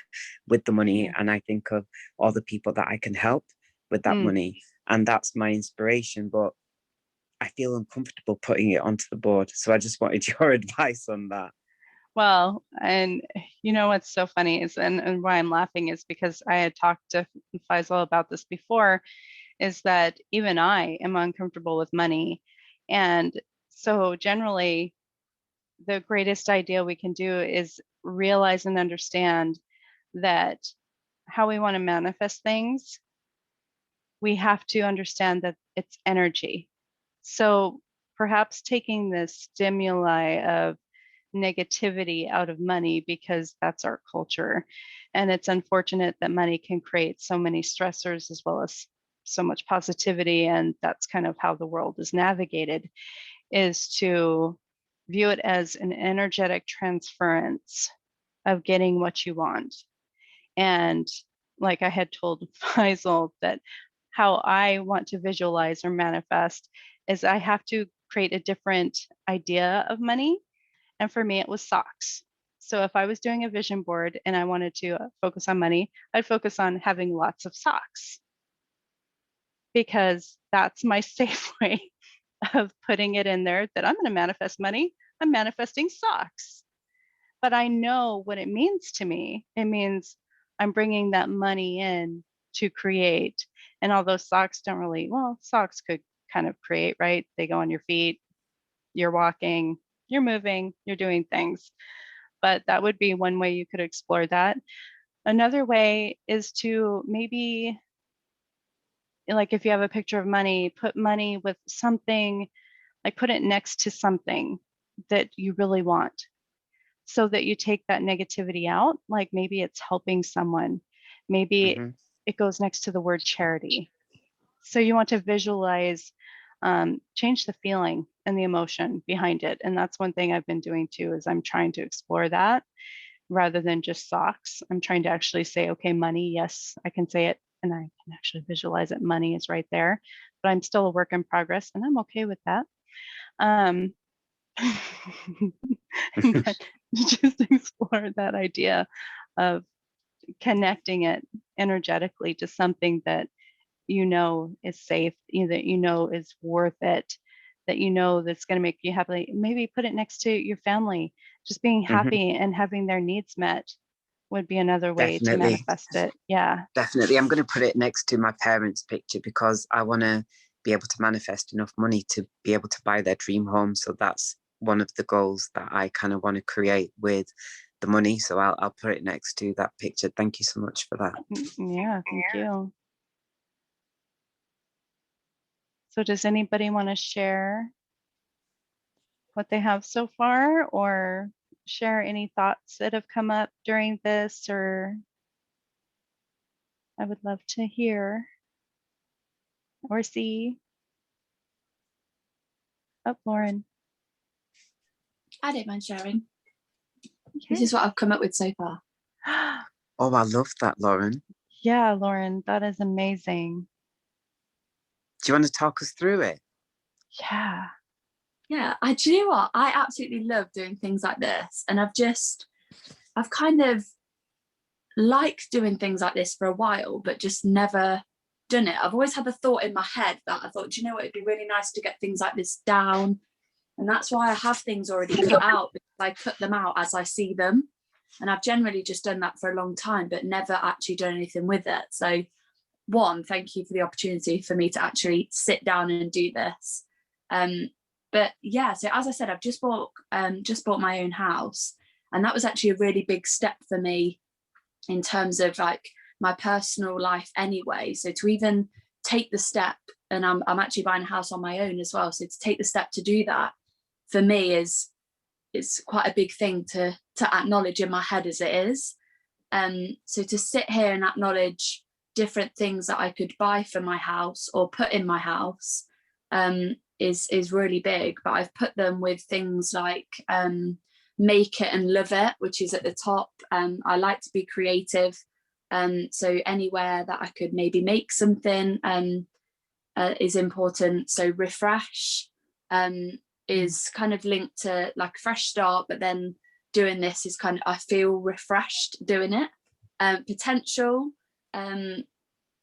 with the money. And I think of all the people that I can help with that money. And that's my inspiration. But I feel uncomfortable putting it onto the board. So I just wanted your advice on that. Well, and what's so funny is, and why I'm laughing is because I had talked to Faisal about this before, is that even I am uncomfortable with money. And so generally the greatest idea we can do is realize and understand that how we want to manifest things, we have to understand that it's energy. So perhaps taking the stimuli of negativity out of money, because that's our culture. And it's unfortunate that money can create so many stressors as well as so much positivity. And that's kind of how the world is navigated, is to view it as an energetic transference of getting what you want. And like I had told Faisal, that how I want to visualize or manifest is I have to create a different idea of money. And for me, it was socks. So if I was doing a vision board and I wanted to focus on money, I'd focus on having lots of socks, because that's my safe way of putting it in there that I'm going to manifest money. I'm manifesting socks. But I know what it means to me. It means I'm bringing that money in to create. And although socks don't really, well, socks could kind of create, right? They go on your feet, you're walking, you're moving, you're doing things. But that would be one way you could explore that. Another way is to maybe, like if you have a picture of money, put money with something, like put it next to something that you really want, so that you take that negativity out. Like maybe it's helping someone. Maybe it goes next to the word charity. So you want to visualize, change the feeling and the emotion behind it. And that's one thing I've been doing too, is I'm trying to explore that rather than just socks. I'm trying to actually say, okay, money, yes, I can say it and I can actually visualize it. Money is right there, but I'm still a work in progress and I'm okay with that. But just explore that idea of connecting it energetically to something that you know is safe, that you know is worth it, that you know that's going to make you happy. Maybe put it next to your family. Just being happy and having their needs met would be another way to manifest it. Yeah, definitely. I'm going to put it next to my parents' picture because I want to be able to manifest enough money to be able to buy their dream home. So that's one of the goals that I kind of want to create with the money. So I'll put it next to that picture. Thank you so much for that. Yeah, thank you. So does anybody want to share what they have so far, or share any thoughts that have come up during this? Or I would love to hear or see. Oh, Lauren. I don't mind sharing. Okay. This is what I've come up with so far. Oh, I love that, Lauren. Yeah, Lauren, that is amazing. Do you want to talk us through it? Yeah. Yeah, do you know what? I absolutely love doing things like this. And I've kind of liked doing things like this for a while, but just never done it. I've always had the thought in my head that I thought, do you know what? It'd be really nice to get things like this down. And that's why I have things already cut out, because I cut them out as I see them. And I've generally just done that for a long time, but never actually done anything with it. So one, thank you for the opportunity for me to actually sit down and do this. But yeah, so as I said, I've just bought my own house, and that was actually a really big step for me in terms of like my personal life anyway. So to even take the step, and I'm actually buying a house on my own as well. So to take the step to do that for me is quite a big thing to acknowledge in my head as it is. So to sit here and acknowledge different things that I could buy for my house or put in my house is really big. But I've put them with things like make it and love it, which is at the top. I like to be creative, so anywhere that I could maybe make something is important. So refresh is kind of linked to like a fresh start, but then doing this is kind of, I feel refreshed doing it. Potential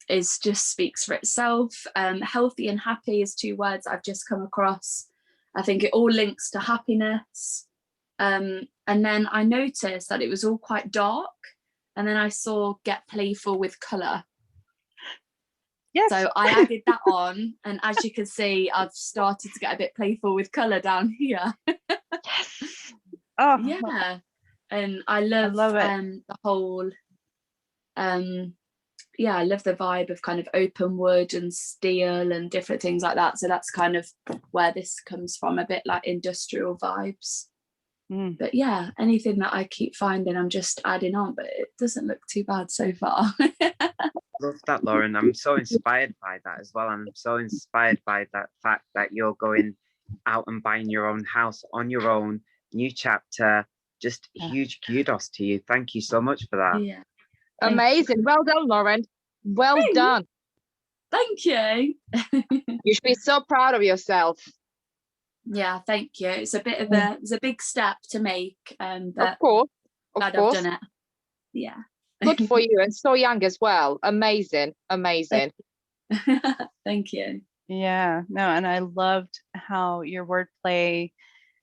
is just speaks for itself. Healthy and happy is two words I've just come across. I think it all links to happiness. And then I noticed that it was all quite dark, and then I saw get playful with colour. Yes. So I added that on, and as you can see, I've started to get a bit playful with colour down here. Yes. Oh Yeah. And I love it. the whole I love the vibe of kind of open wood and steel and different things like that. So that's kind of where this comes from, a bit like industrial vibes. But yeah, anything that I keep finding, I'm just adding on, but it doesn't look too bad so far. Love that, Lauren. I'm so inspired by that as well. I'm so inspired by that fact that you're going out and buying your own house on your own, new chapter. Just huge kudos to you. Thank you so much for that. Yeah. Amazing. Well done, Lauren. Well done. Thank you. You should be so proud of yourself. Yeah, thank you. It's a bit of it's a big step to make, but Of course. glad I've done it. Yeah. Good for you, and so young as well. Amazing. Thank you. Yeah, no, and I loved how your wordplay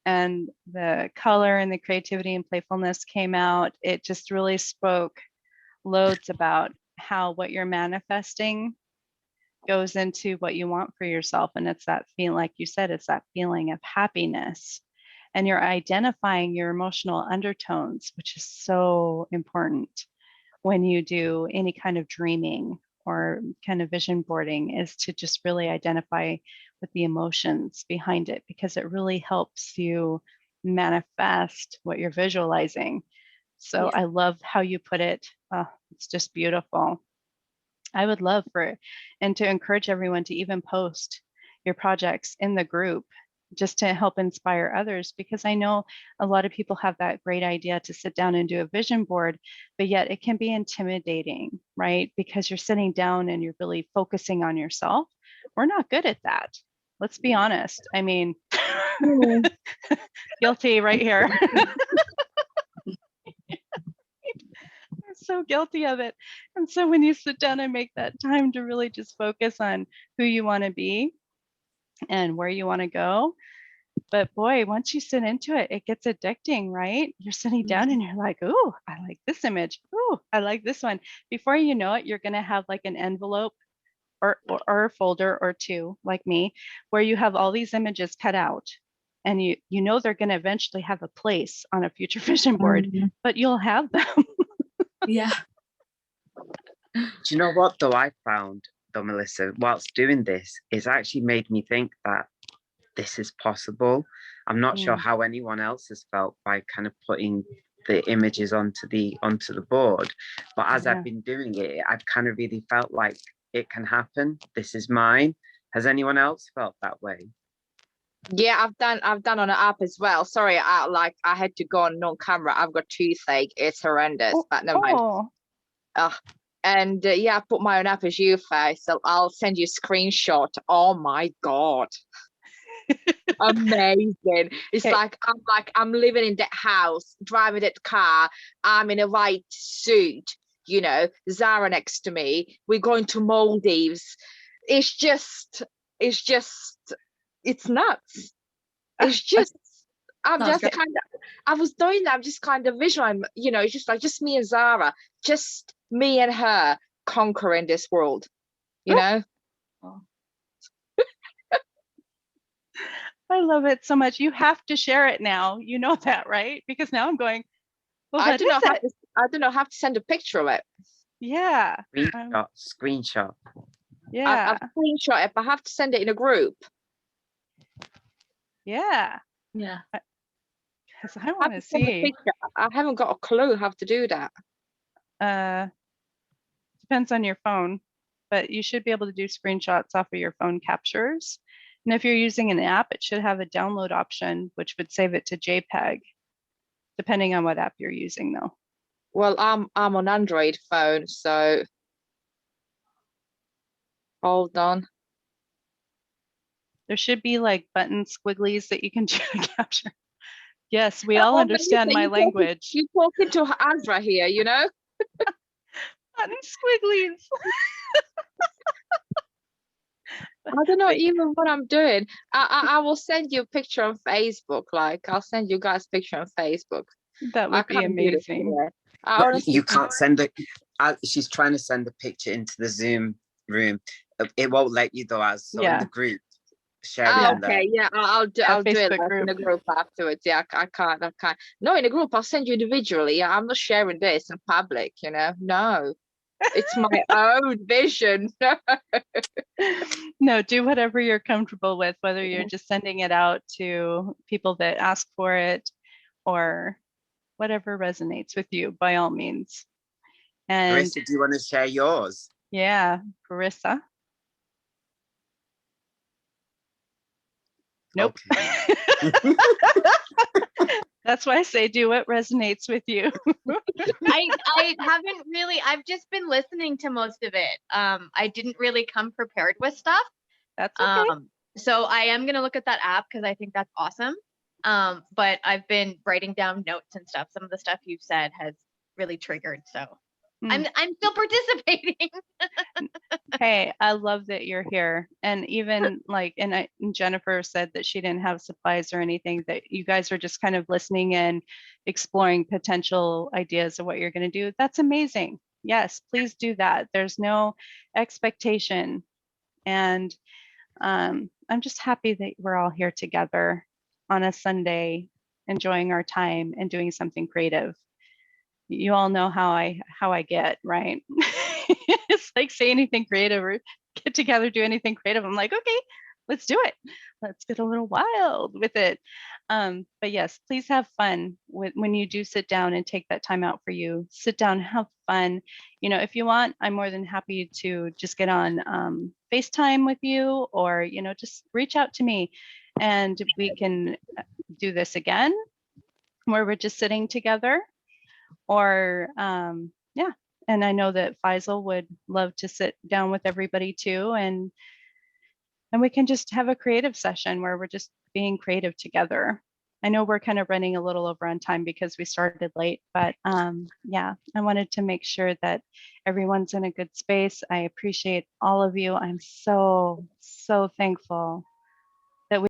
and the color and the creativity and playfulness came out. It just really spoke loads about how what you're manifesting goes into what you want for yourself. And it's that feeling, like you said, it's that feeling of happiness. And you're identifying your emotional undertones, which is so important when you do any kind of dreaming or kind of vision boarding, is to just really identify with the emotions behind it, because it really helps you manifest what you're visualizing. So I love how you put it. It's just beautiful. I would love and to encourage everyone to even post your projects in the group, just to help inspire others, because I know a lot of people have that great idea to sit down and do a vision board, but yet it can be intimidating, right? Because you're sitting down and you're really focusing on yourself. We're not good at that. Let's be honest. I mean, guilty right here. I'm so guilty of it. And so when you sit down and make that time to really just focus on who you want to be and where you want to go. But boy, once you sit into it, it gets addicting, right? You're sitting down and you're like, oh, I like this image. Oh, I like this one. Before you know it, you're going to have like an envelope or a folder or two, like me, where you have all these images cut out. And you know they're going to eventually have a place on a future vision board, but you'll have them. Yeah. Do you know what, though, I found, though, Melissa, whilst doing this, it's actually made me think that this is possible. I'm not sure how anyone else has felt by kind of putting the images onto the board, but as I've been doing it, I've kind of really felt like it can happen. This is mine. Has anyone else felt that way? Yeah, I've done on an app as well. Sorry, I had to go on camera. I've got toothache. It's horrendous, but never mind. And I put my own app as you, Faye. So I'll send you a screenshot. Oh my God. Amazing. It's like I'm living in that house, driving that car. I'm in a white suit, Zara next to me. We're going to Maldives. It's nuts. It's just, I was doing that. I'm just kind of visualizing, it's just me and Zara, just me and her conquering this world, know? I love it so much. You have to share it now. You know that, right? Because now I'm going, well, I don't know how to send a picture of it. Yeah. Screenshot. Yeah. I've screenshot it, but I have to send it in a group. Yeah. Yeah. Because I want to see. I haven't got a clue how to do that. Depends on your phone, but you should be able to do screenshots off of your phone captures. And if you're using an app, it should have a download option, which would save it to JPEG, depending on what app you're using, though. Well, I'm on Android phone, so hold on. There should be like button squigglies that you can do to capture. Yes, we all understand my language. You're talking to Andra here, Button squigglies. I don't know even what I'm doing. I will send you a picture on Facebook. I'll send you guys a picture on Facebook. That would be amazing. You can't send it. She's trying to send a picture into the Zoom room. It won't let you, though, in the group. share it in there. Okay, yeah, I'll do it Facebook like in a group afterwards. Yeah, I can't. No, in a group, I'll send you individually. Yeah, I'm not sharing this in public, you know. No, it's my own vision. No, do whatever you're comfortable with, whether you're just sending it out to people that ask for it or whatever resonates with you, by all means. And Marissa, do you want to share yours? yeah, Carissa. Nope. Okay. That's why I say do what resonates with you. I haven't really, I've just been listening to most of it. I didn't really come prepared with stuff. That's okay. So I am going to look at that app because I think that's awesome. But I've been writing down notes and stuff. Some of the stuff you've said has really triggered. So I'm still participating. Hey, I love that you're here. And even like, and Jennifer said that she didn't have supplies or anything, that you guys are just kind of listening and exploring potential ideas of what you're going to do. That's amazing. Yes, please do that. There's no expectation. And I'm just happy that we're all here together on a Sunday, enjoying our time and doing something creative. You all know how I get, right? It's like say anything creative or get together, do anything creative. I'm like, okay, let's do it. Let's get a little wild with it. But yes, please have fun when you do sit down and take that time out for you. Sit down, have fun. You know, if you want, I'm more than happy to just get on FaceTime with you, or, you know, just reach out to me and we can do this again where we're just sitting together. Or yeah, and I know that Faisal would love to sit down with everybody too, and we can just have a creative session where we're just being creative together. I know we're kind of running a little over on time because we started late, but yeah, I wanted to make sure that everyone's in a good space. I appreciate all of you. I'm so thankful